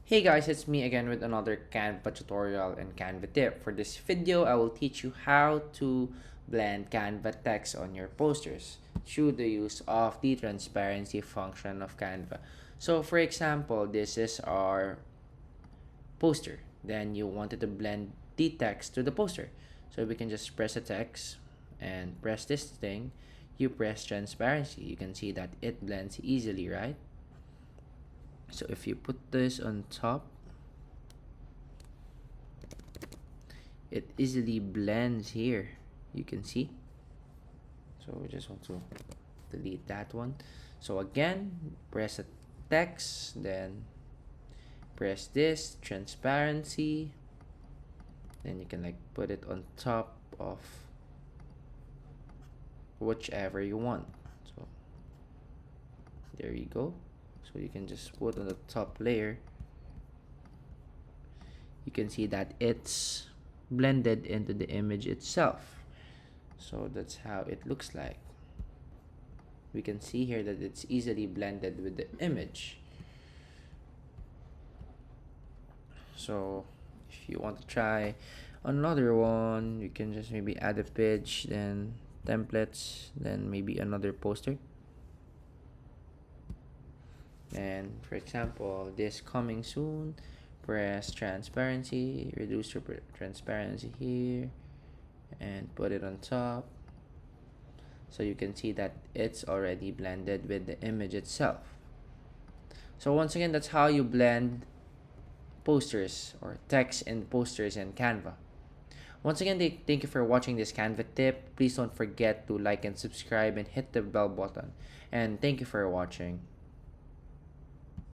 Hey guys, it's me again with another Canva tutorial and Canva tip. For this video, I will teach you how to blend Canva text on your posters through the use of the transparency function of Canva. So for example, this is our poster. Then you wanted to blend the text to the poster. So we can just press a text and press this thing. You press transparency. You can see that it blends easily, right? So if you put this on top, it easily blends here, you can see. So we just want to delete that one. So again, press a text, then press this transparency, then you can like put it on top of whichever you want. So there you go. So you can just put on the top layer. You can see that it's blended into the image itself. So that's how it looks like. We can see here that it's easily blended with the image. So if you want to try another one, you can just maybe add a page, then templates, then maybe another poster. And for example, this coming soon, press transparency, reduce your transparency here, and put it on top. So you can see that it's already blended with the image itself. So once again, that's how you blend posters or text in posters in Canva. Once again, thank you for watching this Canva tip. Please don't forget to like and subscribe and hit the bell button. And thank you for watching.